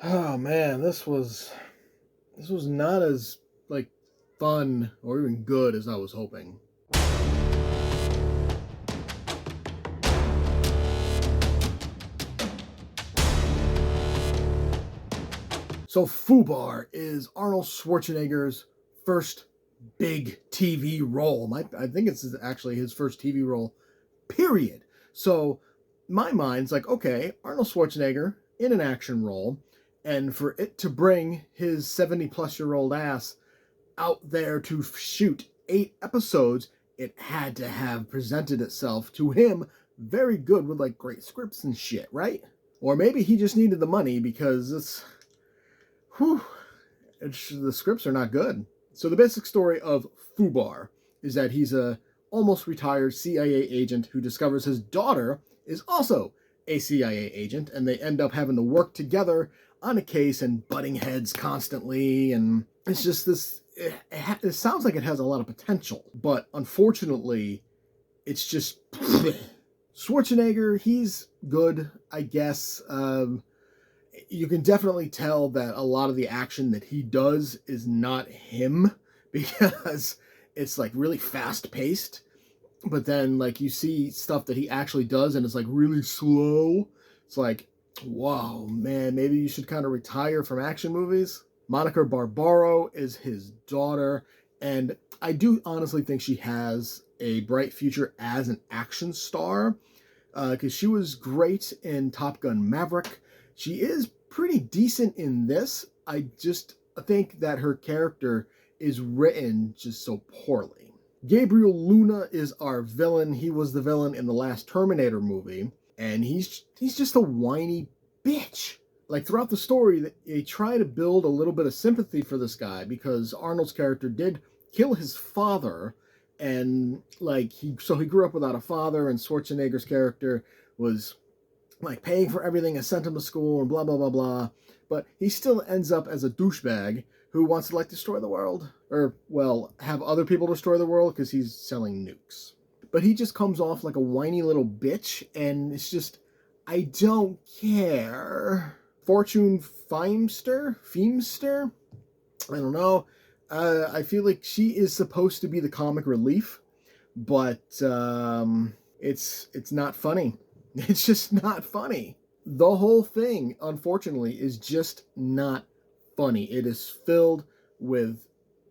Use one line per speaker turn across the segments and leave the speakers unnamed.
Oh man, this was not as like fun or even good as I was hoping. So Fubar is Arnold Schwarzenegger's first big TV role. I think it's actually his first TV role, period. So my mind's like, okay, Arnold Schwarzenegger in an action role, and for it to bring his 70 plus year old ass out there to shoot 8 episodes, it had to have presented itself to him very good with like great scripts and shit, right? Or maybe he just needed the money because whew, the scripts are not good. So the basic story of Fubar is that he's a almost retired CIA agent who discovers his daughter is also a CIA agent, and they end up having to work together on a case and butting heads constantly. And it's just this. It sounds like it has a lot of potential, but unfortunately, it's just Schwarzenegger. He's good, I guess. You can definitely tell that a lot of the action that he does is not him because it's like really fast paced. But then like you see stuff that he actually does and it's like really slow. It's like, wow, man, maybe you should kind of retire from action movies. Monica Barbaro is his daughter, and I do honestly think she has a bright future as an action star because she was great in Top Gun Maverick. She is pretty decent in this. I just think that her character is written just so poorly. Gabriel Luna is our villain. He was the villain in the last Terminator movie, and he's just a whiny bitch. Like throughout the story, they try to build a little bit of sympathy for this guy because Arnold's character did kill his father, and like he grew up without a father, and Schwarzenegger's character was like paying for everything and sent him to school and blah blah blah blah. But he still ends up as a douchebag who wants to like destroy the world, or well, have other people destroy the world because he's selling nukes. But he just comes off like a whiny little bitch, and it's just, I don't care. Fortune Feimster? I don't know. I feel like she is supposed to be the comic relief, but it's not funny. It's just not funny. The whole thing, unfortunately, is just not funny. It is filled with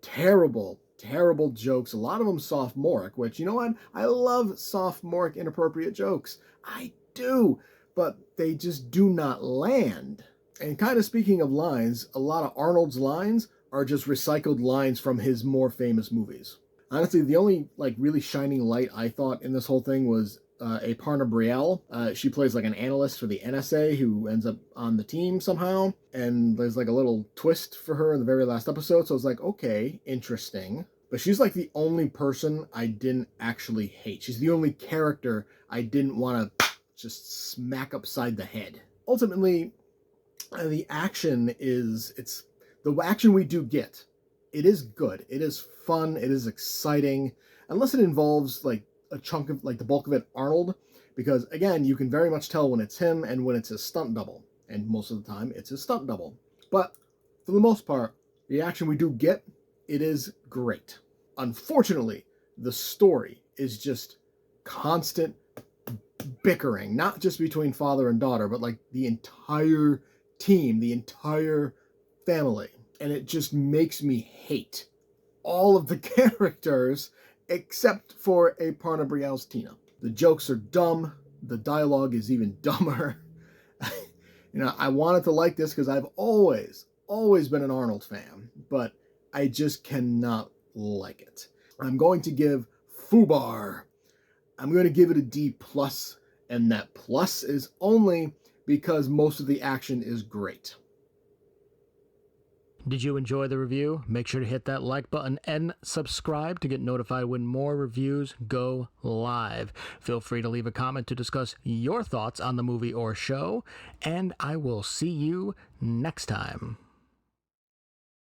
terrible, terrible jokes. A lot of them sophomoric, which, you know what? I love sophomoric inappropriate jokes. I do. But they just do not land. And kind of speaking of lines, a lot of Arnold's lines are just recycled lines from his more famous movies. Honestly, the only like really shining light I thought in this whole thing was Aparna Brielle. She plays like an analyst for the NSA who ends up on the team somehow. And there's like a little twist for her in the very last episode. So it's like, okay, interesting. But she's like the only person I didn't actually hate. She's the only character I didn't want to just smack upside the head. Ultimately, the action it's the action we do get. It is good. It is fun. It is exciting. Unless it involves like a chunk of like the bulk of it Arnold, because again, you can very much tell when it's him and when it's his stunt double. And most of the time it's his stunt double. But for the most part, the action we do get, it is great. Unfortunately, the story is just constant bickering, not just between father and daughter, but like the entire team, the entire family. And it just makes me hate all of the characters except for Aparna Brielle's Tina. The jokes are dumb. The dialogue is even dumber. You know, I wanted to like this because I've always been an Arnold fan, but I just cannot like it. I'm going to give Fubar, I'm going to give it a D+, and that plus is only because most of the action is great.
Did you enjoy the review? Make sure to hit that like button and subscribe to get notified when more reviews go live. Feel free to leave a comment to discuss your thoughts on the movie or show, and I will see you next time.